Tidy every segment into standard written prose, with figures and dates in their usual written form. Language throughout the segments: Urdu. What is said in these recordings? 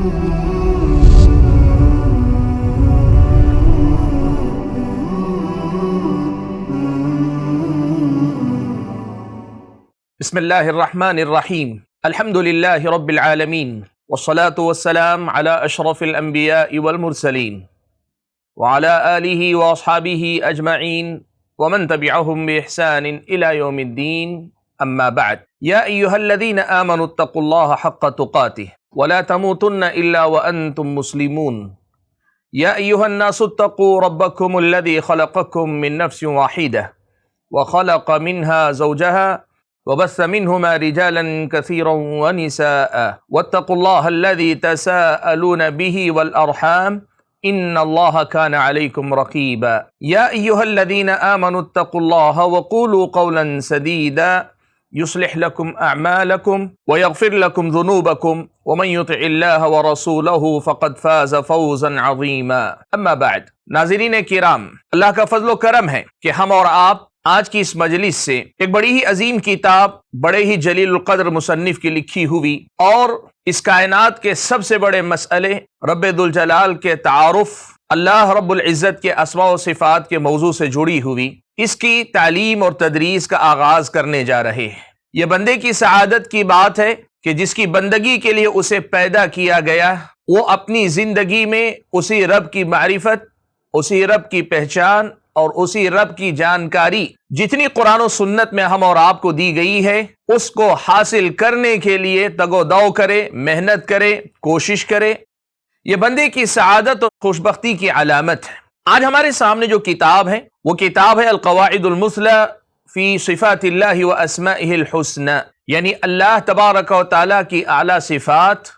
بسم اللہ الرحمن الرحیم الحمد للہ رب العالمین والصلاة والسلام على اشرف الانبیاء والمرسلین وعلى آلہ واصحابہ اجمعین ومن تبعهم بإحسان الى یوم الدین اما بعد یا ایہا الذین آمنوا اتقوا اللہ حق تقاته ولا تموتن الا وانتم مسلمون یا ایہا الناس اتقوا ربکم الذی خلقکم من نفس واحدہ وخلق منها زوجها وبث منهما رجالا كثيرا ونساء واتقوا الله الذي تساءلون به والأرحام إن الله كان عليكم رقيبا يا أيها الذين آمنوا اتقوا الله وقولوا قولا سديدا يصلح لكم أعمالكم ويغفر لكم ذنوبكم ومن يطع الله ورسوله فقد فاز فوزا عظيما اما بعد ناظرین کرام، اللہ کا فضل و کرم ہے کہ ہم اور آپ آج کی اس مجلس سے ایک بڑی ہی عظیم کتاب، بڑے ہی جلیل القدر مصنف کی لکھی ہوئی اور اس کائنات کے سب سے بڑے مسئلے رب ذوالجلال کے تعارف، اللہ رب العزت کے اسماء و صفات کے موضوع سے جڑی ہوئی اس کی تعلیم اور تدریس کا آغاز کرنے جا رہے ہیں۔ یہ بندے کی سعادت کی بات ہے کہ جس کی بندگی کے لیے اسے پیدا کیا گیا، وہ اپنی زندگی میں اسی رب کی معرفت، اسی رب کی پہچان اور اسی رب کی جانکاری جتنی قرآن و سنت میں ہم اور آپ کو دی گئی ہے، اس کو حاصل کرنے کے لیے تگ و دو کرے، محنت کرے، کوشش کرے۔ یہ بندے کی سعادت اور خوشبختی کی علامت ہے۔ آج ہمارے سامنے جو کتاب ہے وہ کتاب ہے القواعد المثلی فی صفات اللہ و اسمائہ الحسنی، یعنی اللہ تبارک و تعالیٰ کی اعلیٰ صفات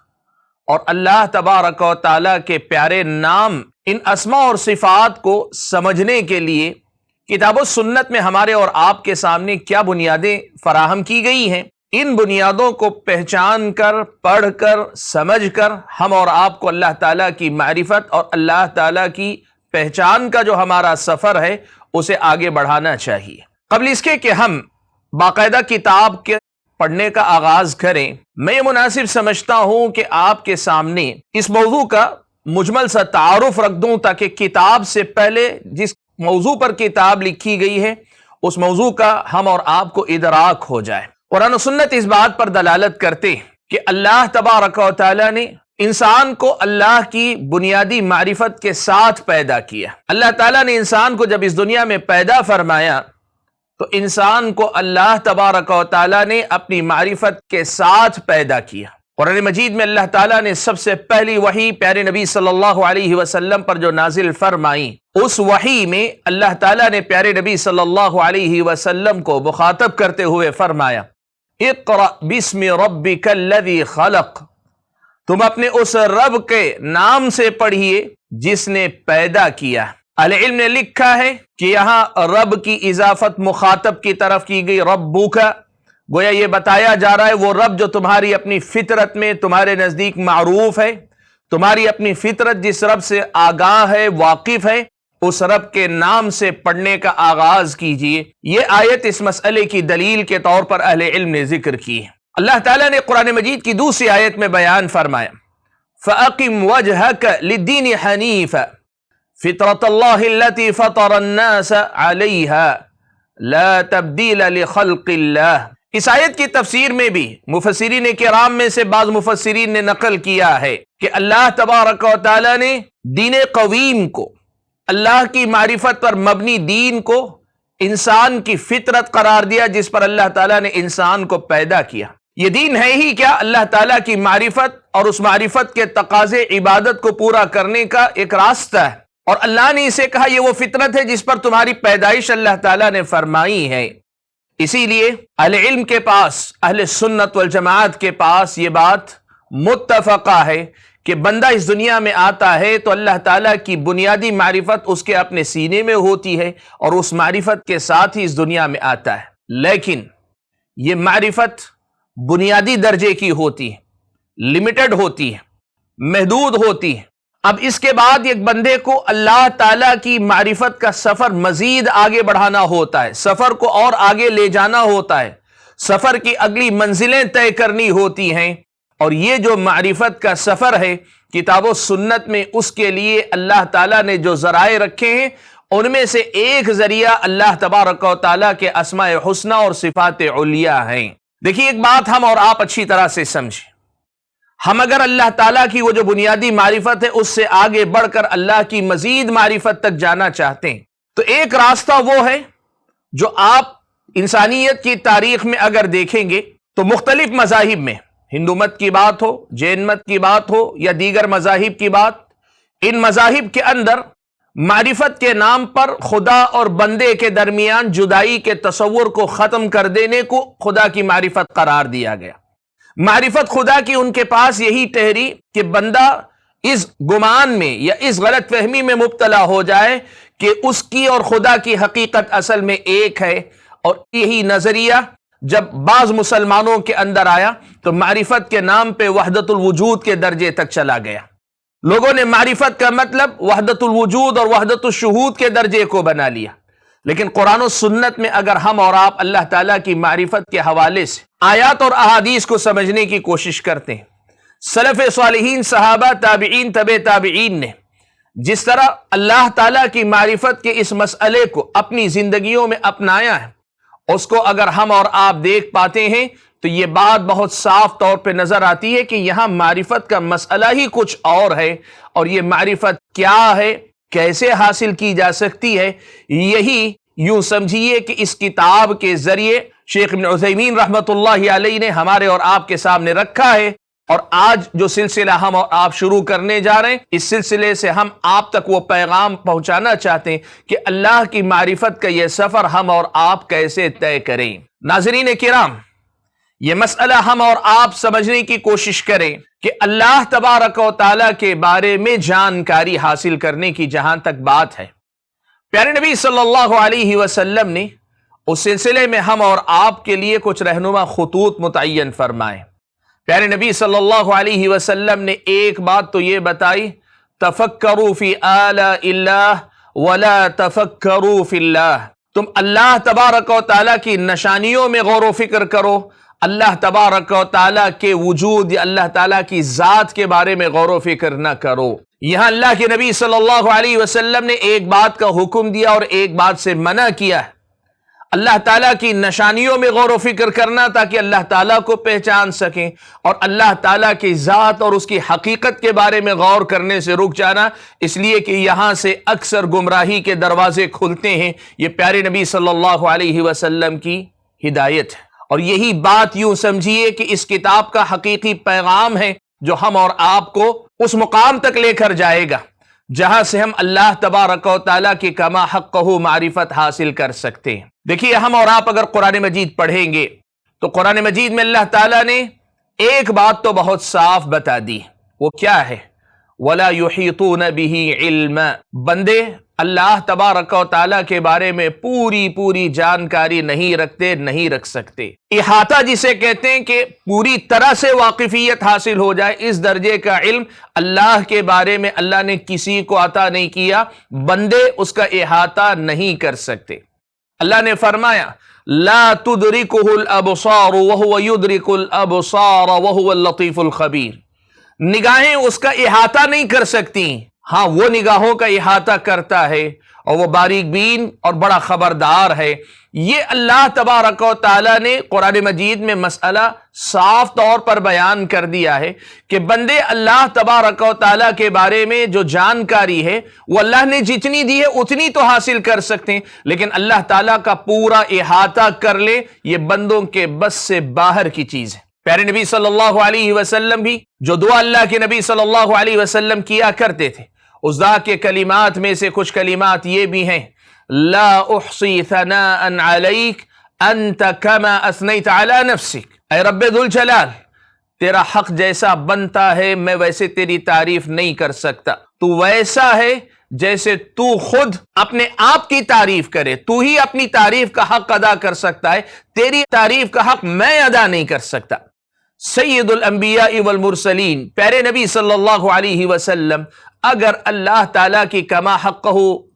اور اللہ تبارک و تعالیٰ کے پیارے نام، ان اسماء اور صفات کو سمجھنے کے لیے کتاب و سنت میں ہمارے اور آپ کے سامنے کیا بنیادیں فراہم کی گئی ہیں، ان بنیادوں کو پہچان کر، پڑھ کر، سمجھ کر ہم اور آپ کو اللہ تعالیٰ کی معرفت اور اللہ تعالیٰ کی پہچان کا جو ہمارا سفر ہے اسے آگے بڑھانا چاہیے۔ قبل اس کے کہ ہم باقاعدہ کتاب کے پڑھنے کا آغاز کریں، میں یہ مناسب سمجھتا ہوں کہ آپ کے سامنے اس موضوع کا مجمل سا تعارف رکھ دوں تاکہ کتاب سے پہلے جس موضوع پر کتاب لکھی گئی ہے اس موضوع کا ہم اور آپ کو ادراک ہو جائے۔ قرآن و سنت اس بات پر دلالت کرتے کہ اللہ تبارک و تعالیٰ نے انسان کو اللہ کی بنیادی معرفت کے ساتھ پیدا کیا۔ اللہ تعالیٰ نے انسان کو جب اس دنیا میں پیدا فرمایا تو انسان کو اللہ تبارک و تعالیٰ نے اپنی معرفت کے ساتھ پیدا کیا۔ قرآن مجید میں اللہ تعالیٰ نے سب سے پہلی وحی پیارے نبی صلی اللہ علیہ وسلم پر جو نازل فرمائی، اس وحی میں اللہ تعالیٰ نے پیارے نبی صلی اللہ علیہ وسلم کو مخاطب کرتے ہوئے فرمایا، اقرأ بسم ربک الذی خلق، تم اپنے اس رب کے نام سے پڑھیے جس نے پیدا کیا۔ اہل علم نے لکھا ہے کہ یہاں رب کی اضافت مخاطب کی طرف کی گئی، ربک، گویا یہ بتایا جا رہا ہے وہ رب جو تمہاری اپنی فطرت میں تمہارے نزدیک معروف ہے، تمہاری اپنی فطرت جس رب سے آگاہ ہے، واقف ہے، اس رب کے نام سے پڑھنے کا آغاز کیجئے۔ یہ آیت اس مسئلے کی دلیل کے طور پر اہل علم نے ذکر کی ہے۔ اللہ تعالیٰ نے قرآن مجید کی دوسری آیت میں بیان فرمایا، فَأَقِمْ وَجْهَكَ لِلدِّينِ حَنِيفًا فِطْرَةَ اللَّهِ الَّتِي فَطَرَ النَّاسَ عَلَيْهَا لَا تَبْدِيلَ لِخَلْقِ اللَّهِ۔ اس آیت کی تفسیر میں بھی مفسرین کرام میں سے بعض مفسرین نے نقل کیا ہے کہ اللہ تبارک و تعالیٰ نے دین قویم کو، اللہ کی معرفت پر مبنی دین کو انسان کی فطرت قرار دیا جس پر اللہ تعالیٰ نے انسان کو پیدا کیا۔ یہ دین ہے ہی کیا؟ اللہ تعالیٰ کی معرفت اور اس معرفت کے تقاضے عبادت کو پورا کرنے کا ایک راستہ ہے، اور اللہ نے اسے کہا یہ وہ فطرت ہے جس پر تمہاری پیدائش اللہ تعالیٰ نے فرمائی ہے۔ اسی لیے اہل علم کے پاس، اہل سنت والجماعت کے پاس یہ بات متفقہ ہے کہ بندہ اس دنیا میں آتا ہے تو اللہ تعالیٰ کی بنیادی معرفت اس کے اپنے سینے میں ہوتی ہے اور اس معرفت کے ساتھ ہی اس دنیا میں آتا ہے، لیکن یہ معرفت بنیادی درجے کی ہوتی ہے، لمیٹڈ ہوتی ہے، محدود ہوتی ہے۔ اب اس کے بعد ایک بندے کو اللہ تعالیٰ کی معرفت کا سفر مزید آگے بڑھانا ہوتا ہے، سفر کو اور آگے لے جانا ہوتا ہے، سفر کی اگلی منزلیں طے کرنی ہوتی ہیں، اور یہ جو معرفت کا سفر ہے کتاب و سنت میں، اس کے لیے اللہ تعالیٰ نے جو ذرائع رکھے ہیں ان میں سے ایک ذریعہ اللہ تبارک و تعالیٰ کے اسماء حسنہ اور صفات علیہ ہیں۔ دیکھیے ایک بات ہم اور آپ اچھی طرح سے سمجھیں، ہم اگر اللہ تعالیٰ کی وہ جو بنیادی معرفت ہے اس سے آگے بڑھ کر اللہ کی مزید معرفت تک جانا چاہتے ہیں تو ایک راستہ وہ ہے جو آپ انسانیت کی تاریخ میں اگر دیکھیں گے تو مختلف مذاہب میں، ہندو مت کی بات ہو، جین مت کی بات ہو یا دیگر مذاہب کی بات، ان مذاہب کے اندر معرفت کے نام پر خدا اور بندے کے درمیان جدائی کے تصور کو ختم کر دینے کو خدا کی معرفت قرار دیا گیا۔ معرفت خدا کی ان کے پاس یہی ٹھہری کہ بندہ اس گمان میں یا اس غلط فہمی میں مبتلا ہو جائے کہ اس کی اور خدا کی حقیقت اصل میں ایک ہے، اور یہی نظریہ جب بعض مسلمانوں کے اندر آیا تو معرفت کے نام پہ وحدت الوجود کے درجے تک چلا گیا۔ لوگوں نے معرفت کا مطلب وحدت الوجود اور وحدت الشہود کے درجے کو بنا لیا، لیکن قرآن و سنت میں اگر ہم اور آپ اللہ تعالیٰ کی معرفت کے حوالے سے آیات اور احادیث کو سمجھنے کی کوشش کرتے ہیں، سلف صالحین، صحابہ، تابعین، تبع تابعین نے جس طرح اللہ تعالیٰ کی معرفت کے اس مسئلے کو اپنی زندگیوں میں اپنایا ہے، اس کو اگر ہم اور آپ دیکھ پاتے ہیں تو یہ بات بہت صاف طور پہ نظر آتی ہے کہ یہاں معرفت کا مسئلہ ہی کچھ اور ہے، اور یہ معرفت کیا ہے، کیسے حاصل کی جا سکتی ہے، یہی یوں سمجھیے کہ اس کتاب کے ذریعے شیخ ابن عثیمین رحمۃ اللہ علیہ نے ہمارے اور آپ کے سامنے رکھا ہے۔ اور آج جو سلسلہ ہم اور آپ شروع کرنے جا رہے ہیں، اس سلسلے سے ہم آپ تک وہ پیغام پہنچانا چاہتے ہیں کہ اللہ کی معرفت کا یہ سفر ہم اور آپ کیسے طے کریں۔ ناظرین کرام، یہ مسئلہ ہم اور آپ سمجھنے کی کوشش کریں کہ اللہ تبارک و تعالیٰ کے بارے میں جانکاری حاصل کرنے کی جہاں تک بات ہے، پیارے نبی صلی اللہ علیہ وسلم نے اس سلسلے میں ہم اور آپ کے لیے کچھ رہنما خطوط متعین فرمائے۔ پیارے نبی صلی اللہ علیہ وسلم نے ایک بات تو یہ بتائی، تفکروا فی آلاء اللہ ولا تفکروا فی اللہ، تم اللہ تبارک و تعالیٰ کی نشانیوں میں غور و فکر کرو، اللہ تبارک و تعالیٰ کے وجود یا اللہ تعالیٰ کی ذات کے بارے میں غور و فکر نہ کرو۔ یہاں اللہ کے نبی صلی اللہ علیہ وسلم نے ایک بات کا حکم دیا اور ایک بات سے منع کیا ہے، اللہ تعالیٰ کی نشانیوں میں غور و فکر کرنا تاکہ اللہ تعالیٰ کو پہچان سکیں، اور اللہ تعالیٰ کی ذات اور اس کی حقیقت کے بارے میں غور کرنے سے رک جانا، اس لیے کہ یہاں سے اکثر گمراہی کے دروازے کھلتے ہیں۔ یہ پیارے نبی صلی اللہ علیہ وسلم کی ہدایت ہے، اور یہی بات یوں سمجھیے کہ اس کتاب کا حقیقی پیغام ہے جو ہم اور آپ کو اس مقام تک لے کر جائے گا جہاں سے ہم اللہ تبارک و تعالیٰ کی کما حقہ معرفت حاصل کر سکتے ہیں۔ دیکھیے ہم اور آپ اگر قرآن مجید پڑھیں گے تو قرآن مجید میں اللہ تعالیٰ نے ایک بات تو بہت صاف بتا دی، وہ کیا ہے؟ وَلَا يُحِيطُونَ بِهِ عِلْمًا، بندے اللہ تبارک و تعالیٰ کے بارے میں پوری جانکاری نہیں رکھتے، نہیں رکھ سکتے۔ احاطہ جسے کہتے ہیں کہ پوری طرح سے واقفیت حاصل ہو جائے، اس درجے کا علم اللہ کے بارے میں اللہ نے کسی کو عطا نہیں کیا، بندے اس کا احاطہ نہیں کر سکتے۔ اللہ نے فرمایا لا تدرکہ الابصار وہو یدرک الابصار وہو اللطیف الخبیر، نگاہیں اس کا احاطہ نہیں کر سکتی، ہاں وہ نگاہوں کا احاطہ کرتا ہے اور وہ باریک بین اور بڑا خبردار ہے۔ یہ اللہ تبارک و تعالیٰ نے قرآن مجید میں مسئلہ صاف طور پر بیان کر دیا ہے کہ بندے اللہ تبارک و تعالیٰ کے بارے میں جو جانکاری ہے وہ اللہ نے جتنی دی ہے اتنی تو حاصل کر سکتے ہیں، لیکن اللہ تعالیٰ کا پورا احاطہ کر لے یہ بندوں کے بس سے باہر کی چیز ہے۔ پیارے نبی صلی اللہ علیہ وسلم بھی جو دعا اللہ کے نبی صلی اللہ علیہ وسلم کیا کرتے تھے، اس دعا کے کلمات میں سے کچھ کلمات یہ بھی ہیں، لا احصی ثناء علیک انت کما اثنیت علی نفسک، اے رب ذوالجلال تیرا حق جیسا بنتا ہے میں ویسے تیری تعریف نہیں کر سکتا، تو ویسا ہے جیسے تو خود اپنے آپ کی تعریف کرے، تو ہی اپنی تعریف کا حق ادا کر سکتا ہے، تیری تعریف کا حق میں ادا نہیں کر سکتا۔ سید الانبیاء والمرسلین پیارے نبی صلی اللہ علیہ وسلم اگر اللہ تعالیٰ کی کما حقہ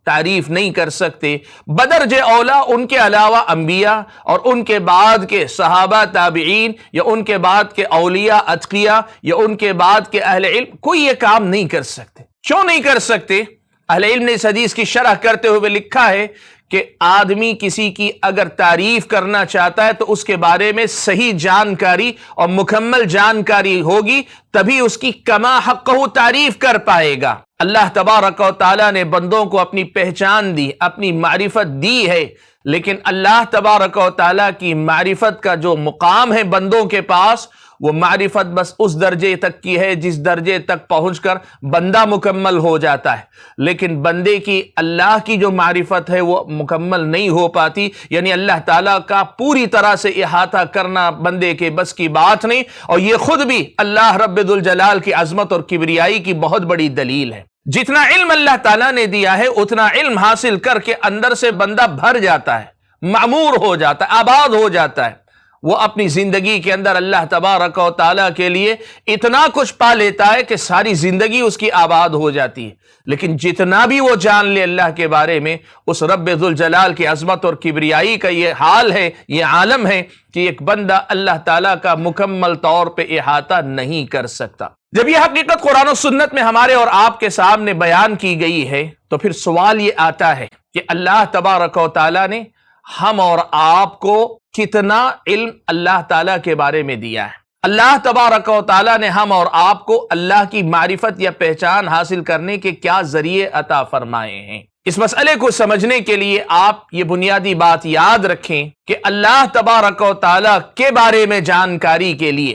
تعریف نہیں کر سکتے، بدرجہ اولا ان کے علاوہ انبیاء اور ان کے بعد کے صحابہ تابعین یا ان کے بعد کے اولیاء اتقیاء یا ان کے بعد کے اہل علم کوئی یہ کام نہیں کر سکتے۔ کیوں نہیں کر سکتے؟ اہل علم نے اس حدیث کی شرح کرتے ہوئے لکھا ہے کہ آدمی کسی کی اگر تعریف کرنا چاہتا ہے تو اس کے بارے میں صحیح جانکاری اور مکمل جانکاری ہوگی، تبھی اس کی کما حقہ تعریف کر پائے گا۔ اللہ تبارک و تعالیٰ نے بندوں کو اپنی پہچان دی، اپنی معرفت دی ہے، لیکن اللہ تبارک و تعالیٰ کی معرفت کا جو مقام ہے بندوں کے پاس، وہ معرفت بس اس درجے تک کی ہے جس درجے تک پہنچ کر بندہ مکمل ہو جاتا ہے، لیکن بندے کی اللہ کی جو معرفت ہے وہ مکمل نہیں ہو پاتی، یعنی اللہ تعالیٰ کا پوری طرح سے احاطہ کرنا بندے کے بس کی بات نہیں، اور یہ خود بھی اللہ رب ذوالجلال کی عظمت اور کبریائی کی بہت بڑی دلیل ہے۔ جتنا علم اللہ تعالیٰ نے دیا ہے اتنا علم حاصل کر کے اندر سے بندہ بھر جاتا ہے، معمور ہو جاتا ہے، آباد ہو جاتا ہے، وہ اپنی زندگی کے اندر اللہ تبارک و تعالیٰ کے لیے اتنا کچھ پا لیتا ہے کہ ساری زندگی اس کی آباد ہو جاتی ہے۔ لیکن جتنا بھی وہ جان لے اللہ کے بارے میں، اس رب ذوالجلال کی عظمت اور کبریائی کا یہ حال ہے، یہ عالم ہے کہ ایک بندہ اللہ تعالیٰ کا مکمل طور پہ احاطہ نہیں کر سکتا۔ جب یہ حقیقت قرآن و سنت میں ہمارے اور آپ کے سامنے بیان کی گئی ہے تو پھر سوال یہ آتا ہے کہ اللہ تبارک و تعالیٰ نے ہم اور آپ کو کتنا علم اللہ تعالیٰ کے بارے میں دیا ہے؟ اللہ تبارک و تعالیٰ نے ہم اور آپ کو اللہ کی معرفت یا پہچان حاصل کرنے کے کیا ذریعے عطا فرمائے ہیں؟ اس مسئلے کو سمجھنے کے لیے آپ یہ بنیادی بات یاد رکھیں کہ اللہ تبارک و تعالیٰ کے بارے میں جانکاری کے لیے،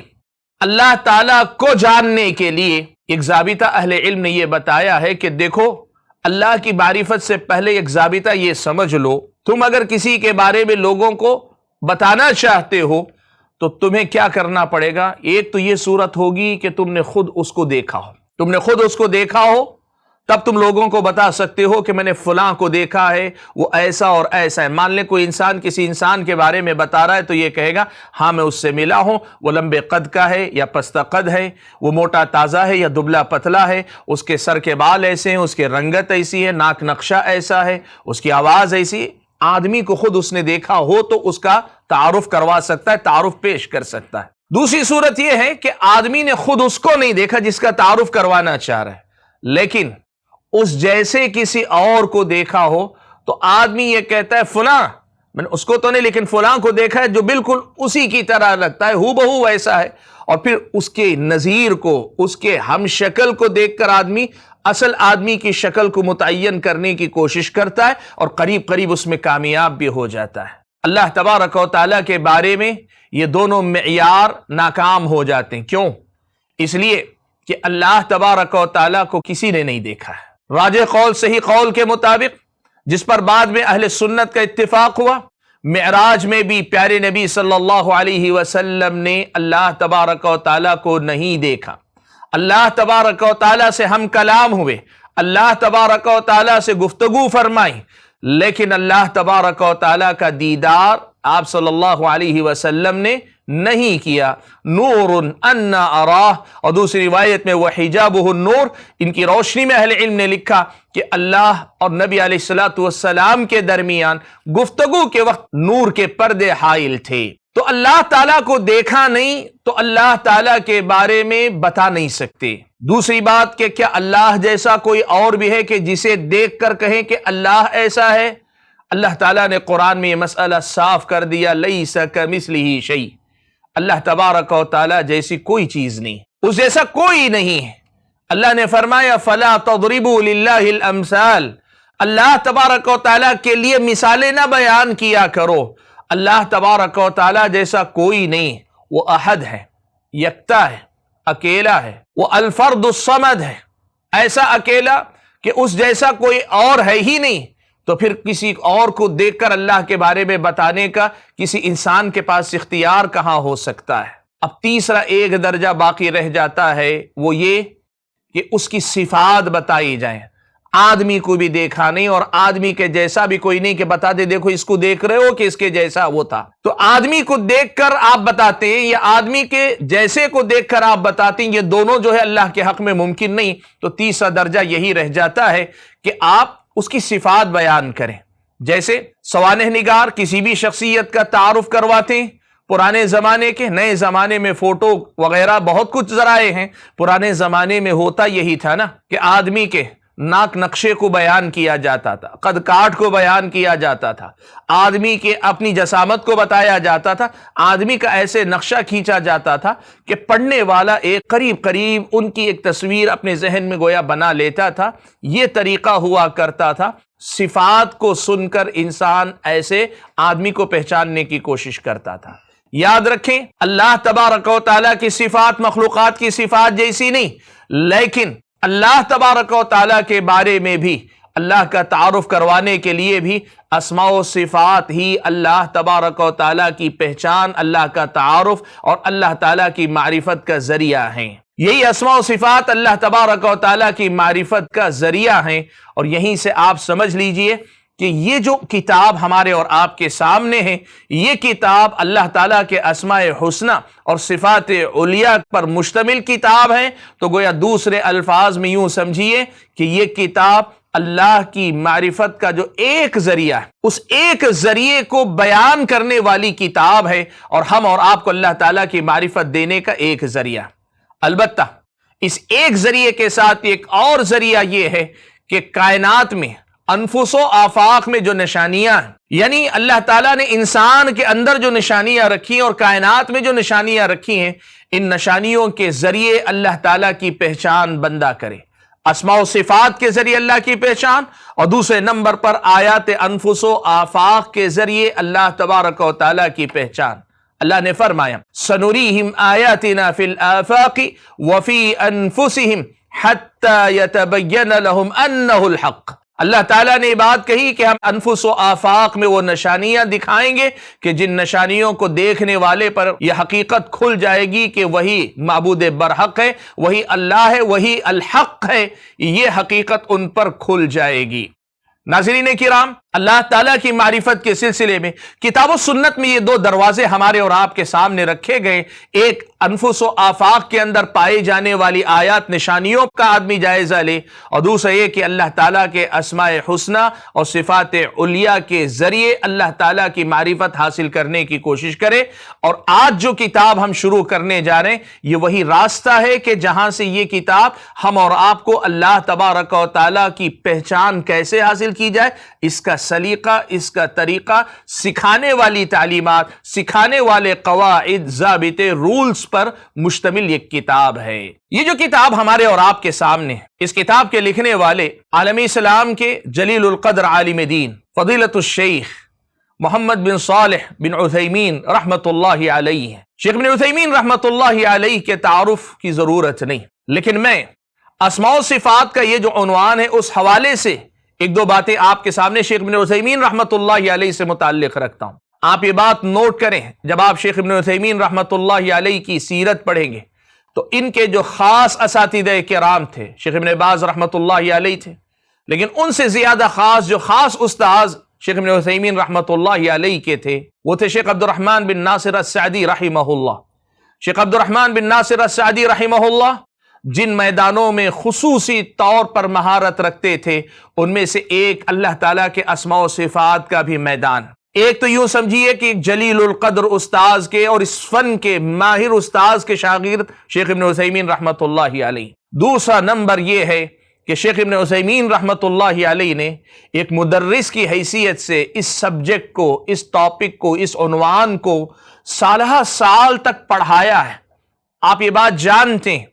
اللہ تعالیٰ کو جاننے کے لیے ایک ضابطہ اہل علم نے یہ بتایا ہے کہ دیکھو، اللہ کی معرفت سے پہلے ایک ضابطہ یہ سمجھ لو، تم اگر کسی کے بارے میں لوگوں کو بتانا چاہتے ہو تو تمہیں کیا کرنا پڑے گا؟ ایک تو یہ صورت ہوگی کہ تم نے خود اس کو دیکھا ہو، تم نے خود اس کو دیکھا ہو، تب تم لوگوں کو بتا سکتے ہو کہ میں نے فلاں کو دیکھا ہے، وہ ایسا اور ایسا ہے۔ مان لیں کوئی انسان کسی انسان کے بارے میں بتا رہا ہے تو یہ کہے گا ہاں میں اس سے ملا ہوں، وہ لمبے قد کا ہے یا پستہ قد ہے، وہ موٹا تازہ ہے یا دبلا پتلا ہے، اس کے سر کے بال ایسے ہیں، اس کے رنگت ایسی ہے، ناک نقشہ ایسا ہے، اس کی آواز ایسی ہے۔ آدمی کو خود اس نے دیکھا ہو تو اس کا تعارف کروا سکتا ہے، تعارف پیش کر سکتا ہے۔ دوسری صورت یہ ہے کہ آدمی نے خود اس کو نہیں دیکھا جس کا تعارف کروانا چاہ رہا ہے، لیکن اس جیسے کسی اور کو دیکھا ہو تو آدمی یہ کہتا ہے فلاں، میں نے اس کو تو نہیں لیکن فلاں کو دیکھا ہے جو بالکل اسی کی طرح لگتا ہے، ہو بہو ویسا ہے، اور پھر اس کے نظیر کو، اس کے ہم شکل کو دیکھ کر آدمی اصل آدمی کی شکل کو متعین کرنے کی کوشش کرتا ہے اور قریب قریب اس میں کامیاب بھی ہو جاتا ہے۔ اللہ تبارک و تعالیٰ کے بارے میں یہ دونوں معیار ناکام ہو جاتے ہیں۔ کیوں؟ اس لیے کہ اللہ تبارک و تعالیٰ کو کسی نے نہیں دیکھا ہے۔ راجح قول، صحیح قول کے مطابق، جس پر بعد میں اہل سنت کا اتفاق ہوا، معراج میں بھی پیارے نبی صلی اللہ علیہ وسلم نے اللہ تبارک و تعالیٰ کو نہیں دیکھا۔ اللہ تبارک و تعالیٰ سے ہم کلام ہوئے، اللہ تبارک و تعالیٰ سے گفتگو فرمائی، لیکن اللہ تبارک و تعالیٰ کا دیدار آپ صلی اللہ علیہ وسلم نے نہیں کیا۔ نور انا اراہ، اور دوسری روایت میں وہ حجابہ النور، ان کی روشنی میں اہل علم نے لکھا کہ اللہ اور نبی علیہ السلام کے درمیان گفتگو کے وقت نور کے پردے حائل تھے۔ تو اللہ تعالیٰ کو دیکھا نہیں تو اللہ تعالیٰ کے بارے میں بتا نہیں سکتے۔ دوسری بات کہ کیا اللہ جیسا کوئی اور بھی ہے کہ جسے دیکھ کر کہیں کہ اللہ ایسا ہے؟ اللہ تعالیٰ نے قرآن میں یہ مسئلہ صاف کر دیا، لیس کمثلہ شیء، اللہ تبارک و تعالیٰ جیسی کوئی چیز نہیں، اس جیسا کوئی نہیں ہے۔ اللہ نے فرمایا فلا تضربوا للہ الامثال، اللہ تبارک و تعالیٰ کے لیے مثالیں نہ بیان کیا کرو، اللہ تبارک و تعالیٰ جیسا کوئی نہیں، وہ احد ہے، یکتا ہے، اکیلا ہے، وہ الفرد الصمد ہے، ایسا اکیلا کہ اس جیسا کوئی اور ہے ہی نہیں۔ تو پھر کسی اور کو دیکھ کر اللہ کے بارے میں بتانے کا کسی انسان کے پاس اختیار کہاں ہو سکتا ہے؟ اب تیسرا ایک درجہ باقی رہ جاتا ہے، وہ یہ کہ اس کی صفات بتائی جائیں۔ آدمی کو بھی دیکھا نہیں اور آدمی کے جیسا بھی کوئی نہیں کہ بتا دے دیکھو اس کو دیکھ رہے ہو کہ اس کے جیسا وہ تھا۔ تو آدمی کو دیکھ کر آپ بتاتے ہیں یا آدمی کے جیسے کو دیکھ کر آپ بتاتے ہیں، یہ دونوں جو ہے اللہ کے حق میں ممکن نہیں۔ تو تیسرا درجہ یہی رہ جاتا ہے کہ آپ اس کی صفات بیان کریں۔ جیسے سوانح نگار کسی بھی شخصیت کا تعارف کرواتے ہیں، پرانے زمانے کے، نئے زمانے میں فوٹو وغیرہ بہت کچھ ذرائع ہیں، پرانے زمانے میں ہوتا یہی تھا نا کہ آدمی کے ناک نقشے کو بیان کیا جاتا تھا، قد کاٹ کو بیان کیا جاتا تھا، آدمی کے اپنی جسامت کو بتایا جاتا تھا، آدمی کا ایسے نقشہ کھینچا جاتا تھا کہ پڑھنے والا ایک قریب ان کی ایک تصویر اپنے ذہن میں گویا بنا لیتا تھا۔ یہ طریقہ ہوا کرتا تھا۔ صفات کو سن کر انسان ایسے آدمی کو پہچاننے کی کوشش کرتا تھا۔ یاد رکھیں، اللہ تبارک و تعالیٰ کی صفات مخلوقات کی صفات جیسی نہیں، لیکن اللہ تبارک و تعالیٰ کے بارے میں بھی، اللہ کا تعارف کروانے کے لیے بھی اسماء و صفات ہی اللہ تبارک و تعالیٰ کی پہچان، اللہ کا تعارف اور اللہ تعالیٰ کی معرفت کا ذریعہ ہیں۔ یہی اسماء و صفات اللہ تبارک و تعالیٰ کی معرفت کا ذریعہ ہیں، اور یہیں سے آپ سمجھ لیجئے کہ یہ جو کتاب ہمارے اور آپ کے سامنے ہے، یہ کتاب اللہ تعالیٰ کے اسماء حسنہ اور صفات علیٰ پر مشتمل کتاب ہے۔ تو گویا دوسرے الفاظ میں یوں سمجھیے کہ یہ کتاب اللہ کی معرفت کا جو ایک ذریعہ ہے، اس ایک ذریعے کو بیان کرنے والی کتاب ہے، اور ہم اور آپ کو اللہ تعالیٰ کی معرفت دینے کا ایک ذریعہ۔ البتہ اس ایک ذریعے کے ساتھ ایک اور ذریعہ یہ ہے کہ کائنات میں انفس و آفاق میں جو نشانیاں ہیں، یعنی اللہ تعالیٰ نے انسان کے اندر جو نشانیاں رکھی ہیں اور کائنات میں جو نشانیاں رکھی ہیں، ان نشانیوں کے ذریعے اللہ تعالیٰ کی پہچان بندہ کرے۔ اسماء و صفات کے ذریعے اللہ کی پہچان، اور دوسرے نمبر پر آیات انفس و آفاق کے ذریعے اللہ تبارک و تعالیٰ کی پہچان۔ اللہ نے فرمایا سنریہم آیاتنا فی الآفاق وفی انفسہم حتی یتبین لہم انہ الحق۔ اللہ تعالیٰ نے بات کہی کہ ہم انفس و آفاق میں وہ نشانیاں دکھائیں گے کہ جن نشانیوں کو دیکھنے والے پر یہ حقیقت کھل جائے گی کہ وہی معبود برحق ہے، وہی اللہ ہے، وہی الحق ہے، یہ حقیقت ان پر کھل جائے گی۔ ناظرین کرام، اللہ تعالیٰ کی معرفت کے سلسلے میں کتاب و سنت میں یہ دو دروازے ہمارے اور آپ کے سامنے رکھے گئے۔ ایک انفس و آفاق کے اندر پائے جانے والی آیات نشانیوں کا آدمی جائزہ لے، اور دوسرا یہ کہ اللہ تعالیٰ کے اسماء حسنہ اور صفات علیٰ کے ذریعے اللہ تعالیٰ کی معرفت حاصل کرنے کی کوشش کرے۔ اور آج جو کتاب ہم شروع کرنے جا رہے ہیں، یہ وہی راستہ ہے کہ جہاں سے یہ کتاب ہم اور آپ کو اللہ تبارک و تعالیٰ کی پہچان کیسے حاصل کی جائے، اس کا سلیقہ، اس کا طریقہ، سکھانے والی تعلیمات، سکھانے والے قواعد، ضابطے، رولز پر مشتمل یہ کتاب ہے۔ یہ جو کتاب ہمارے اور آپ کے سامنے ہے، اس کتاب کے لکھنے والے عالم اسلام کے جلیل القدر عالم دین فضیلت الشیخ محمد بن صالح بن عثیمین رحمت اللہ علیہ ہیں۔ شیخ بن عثیمین رحمت اللہ علیہ کے تعارف کی ضرورت نہیں، لیکن میں اسماء و صفات کا یہ جو عنوان ہے اس حوالے سے ایک دو باتیں آپ کے سامنے شیخ ابن عثیمین رحمت اللہ علیہ سے متعلق رکھتا ہوں۔ آپ یہ بات نوٹ کریں، جب آپ شیخ ابن عثیمین رحمت اللہ علیہ کی سیرت پڑھیں گے تو ان کے جو خاص اساتذہ کرام تھے، شیخ ابن باز رحمت اللہ علیہ تھے، لیکن ان سے زیادہ خاص جو خاص استاذ شیخ ابن عثیمین رحمت اللہ علیہ کے تھے، وہ تھے شیخ عبد الرحمن بن ناصر السعدی رحمہ اللہ۔ شیخ عبد الرحمن بن ناصر السعدی رحمہ اللہ جن میدانوں میں خصوصی طور پر مہارت رکھتے تھے، ان میں سے ایک اللہ تعالیٰ کے اسماء و صفات کا بھی میدان۔ ایک تو یوں سمجھیے کہ ایک جلیل القدر استاذ کے اور اس فن کے ماہر استاذ کے شاگرد شیخ ابن عثیمین رحمت اللہ علیہ۔ دوسرا نمبر یہ ہے کہ شیخ ابن عثیمین رحمت اللہ علیہ نے ایک مدرس کی حیثیت سے اس سبجیکٹ کو، اس ٹاپک کو، اس عنوان کو سالہ سال تک پڑھایا ہے۔ آپ یہ بات جانتے ہیں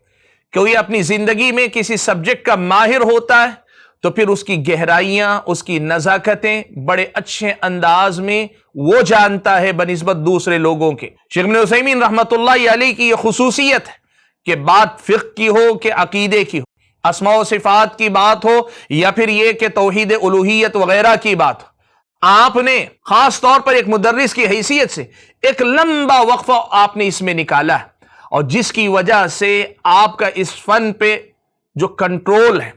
کہ وہ اپنی زندگی میں کسی سبجیکٹ کا ماہر ہوتا ہے تو پھر اس کی گہرائیاں، اس کی نزاکتیں بڑے اچھے انداز میں وہ جانتا ہے بنسبت دوسرے لوگوں کے۔ شیخ ابن عثیمین رحمت اللہ علیہ کی یہ خصوصیت ہے کہ بات فقہ کی ہو کہ عقیدے کی ہو، اسماء و صفات کی بات ہو یا پھر یہ کہ توحید الوہیت وغیرہ کی بات ہو، آپ نے خاص طور پر ایک مدرس کی حیثیت سے ایک لمبا وقفہ آپ نے اس میں نکالا ہے، اور جس کی وجہ سے آپ کا اس فن پہ جو کنٹرول ہے،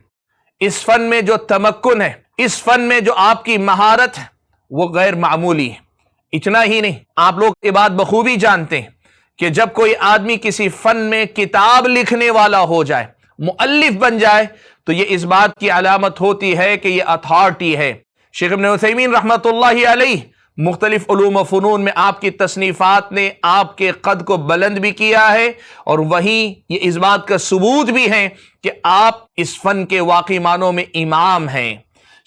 اس فن میں جو تمکن ہے، اس فن میں جو آپ کی مہارت ہے، وہ غیر معمولی ہے۔ اتنا ہی نہیں، آپ لوگ یہ بات بخوبی جانتے ہیں کہ جب کوئی آدمی کسی فن میں کتاب لکھنے والا ہو جائے، مؤلف بن جائے تو یہ اس بات کی علامت ہوتی ہے کہ یہ اتھارٹی ہے۔ شیخ ابن عثیمین رحمۃ اللہ علیہ مختلف علوم و فنون میں آپ کی تصنیفات نے آپ کے قد کو بلند بھی کیا ہے، اور وہیں یہ اس بات کا ثبوت بھی ہے کہ آپ اس فن کے واقعی معنوں میں امام ہیں۔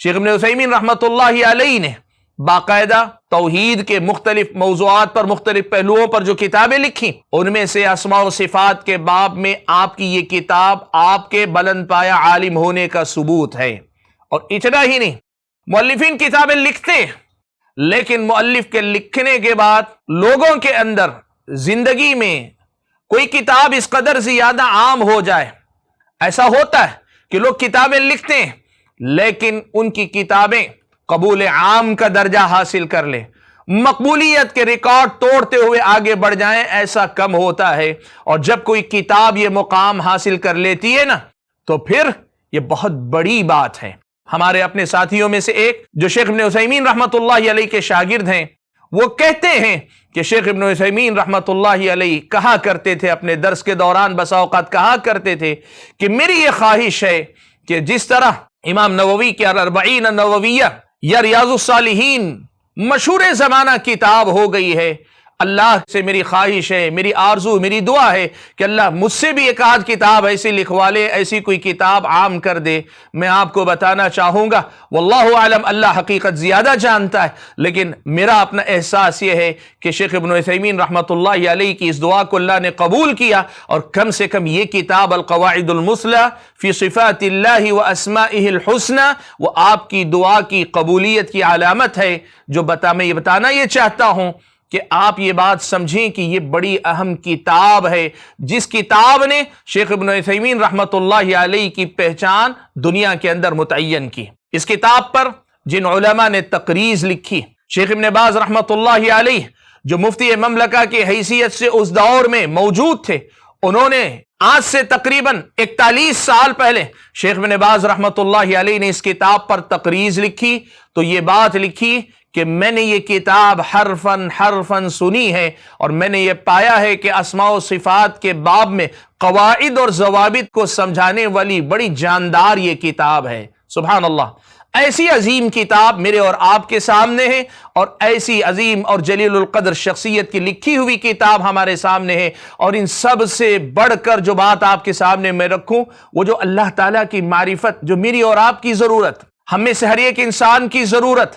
شیخ ابن عثیمین رحمۃ اللہ علیہ نے باقاعدہ توحید کے مختلف موضوعات پر، مختلف پہلوؤں پر جو کتابیں لکھی، ان میں سے اسماء و صفات کے باب میں آپ کی یہ کتاب آپ کے بلند پایہ عالم ہونے کا ثبوت ہے۔ اور اتنا ہی نہیں، مؤلفین کتابیں لکھتے ہیں، لیکن مؤلف کے لکھنے کے بعد لوگوں کے اندر زندگی میں کوئی کتاب اس قدر زیادہ عام ہو جائے، ایسا ہوتا ہے کہ لوگ کتابیں لکھتے ہیں لیکن ان کی کتابیں قبول عام کا درجہ حاصل کر لیں، مقبولیت کے ریکارڈ توڑتے ہوئے آگے بڑھ جائیں، ایسا کم ہوتا ہے۔ اور جب کوئی کتاب یہ مقام حاصل کر لیتی ہے نا، تو پھر یہ بہت بڑی بات ہے۔ ہمارے اپنے ساتھیوں میں سے ایک جو شیخ ابن عثیمین رحمۃ اللہ علیہ کے شاگرد ہیں، وہ کہتے ہیں کہ شیخ ابن عثیمین رحمۃ اللہ علیہ کہا کرتے تھے، اپنے درس کے دوران بسا اوقات کہا کرتے تھے کہ میری یہ خواہش ہے کہ جس طرح امام نووی کی الاربعین النوویہ یا ریاض الصالحین مشہور زمانہ کتاب ہو گئی ہے، اللہ سے میری خواہش ہے، میری آرزو، میری دعا ہے کہ اللہ مجھ سے بھی ایک آدھ کتاب ایسی لکھوا لے، ایسی کوئی کتاب عام کر دے۔ میں آپ کو بتانا چاہوں گا، واللہ عالم، اللہ حقیقت زیادہ جانتا ہے، لیکن میرا اپنا احساس یہ ہے کہ شیخ ابن عثیمین رحمۃ اللہ علیہ کی اس دعا کو اللہ نے قبول کیا، اور کم سے کم یہ کتاب القواعد المثلی فی صفات اللہ و اسمائہ الحسنی وہ آپ کی دعا کی قبولیت کی علامت ہے۔ جو میں یہ بتانا یہ چاہتا ہوں کہ آپ یہ بات سمجھیں کہ یہ بڑی اہم کتاب ہے، جس کتاب نے شیخ ابن عثیمین رحمۃ اللہ علیہ کی پہچان دنیا کے اندر متعین کی۔ اس کتاب پر جن علماء نے تقریض لکھی، شیخ ابن باز رحمۃ اللہ علیہ جو مفتی مملکہ کی حیثیت سے اس دور میں موجود تھے، انہوں نے آج سے تقریباً 41 سال پہلے شیخ ابن باز رحمۃ اللہ علیہ نے اس کتاب پر تقریض لکھی، تو یہ بات لکھی کہ میں نے یہ کتاب حرفاً سنی ہے، اور میں نے یہ پایا ہے کہ اسماء و صفات کے باب میں قواعد اور ضوابط کو سمجھانے والی بڑی جاندار یہ کتاب ہے۔ سبحان اللہ، ایسی عظیم کتاب میرے اور آپ کے سامنے ہے، اور ایسی عظیم اور جلیل القدر شخصیت کی لکھی ہوئی کتاب ہمارے سامنے ہے۔ اور ان سب سے بڑھ کر جو بات آپ کے سامنے میں رکھوں، وہ جو اللہ تعالیٰ کی معرفت، جو میری اور آپ کی ضرورت، ہم میں سے ہر ایک انسان کی ضرورت،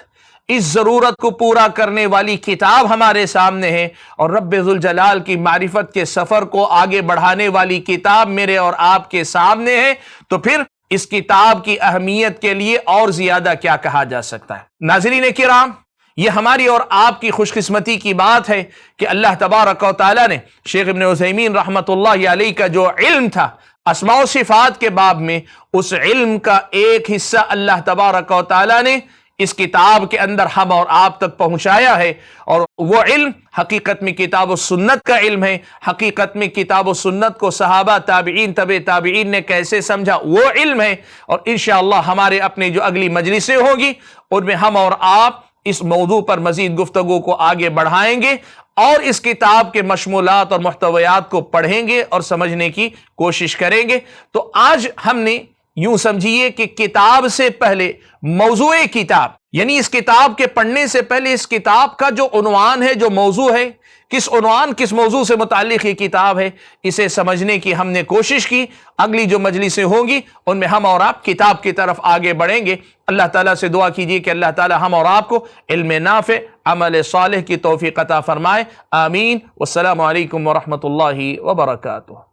اس ضرورت کو پورا کرنے والی کتاب ہمارے سامنے ہے، اور رب ذوالجلال کی معرفت کے سفر کو آگے بڑھانے والی کتاب میرے اور آپ کے سامنے ہے، تو پھر اس کتاب کی اہمیت کے لیے اور زیادہ کیا کہا جا سکتا ہے۔ ناظرین کرام، یہ ہماری اور آپ کی خوش قسمتی کی بات ہے کہ اللہ تبارک و تعالیٰ نے شیخ ابن عثیمین رحمۃ اللہ علیہ کا جو علم تھا اسماء و صفات کے باب میں، اس علم کا ایک حصہ اللہ تبارک و تعالیٰ نے اس کتاب کے اندر ہم اور آپ تک پہنچایا ہے، اور وہ علم حقیقت میں کتاب و سنت کا علم ہے۔ حقیقت میں کتاب و سنت کو صحابہ، تابعین، تبع تابعین نے کیسے سمجھا، وہ علم ہے۔ اور انشاءاللہ ہمارے اپنی جو اگلی مجلسیں ہوگی، ان میں ہم اور آپ اس موضوع پر مزید گفتگو کو آگے بڑھائیں گے، اور اس کتاب کے مشمولات اور محتویات کو پڑھیں گے اور سمجھنے کی کوشش کریں گے۔ تو آج ہم نے یوں سمجھیے کہ کتاب سے پہلے موضوع کتاب، یعنی اس کتاب کے پڑھنے سے پہلے اس کتاب کا جو عنوان ہے، جو موضوع ہے، کس عنوان، کس موضوع سے متعلق یہ کتاب ہے، اسے سمجھنے کی ہم نے کوشش کی۔ اگلی جو مجلسیں ہوں گی ان میں ہم اور آپ کتاب کی طرف آگے بڑھیں گے۔ اللہ تعالیٰ سے دعا کیجیے کہ اللہ تعالیٰ ہم اور آپ کو علم نافع، عمل صالح کی توفیق عطا فرمائے۔ آمین۔ والسلام علیکم ورحمۃ اللہ وبرکاتہ۔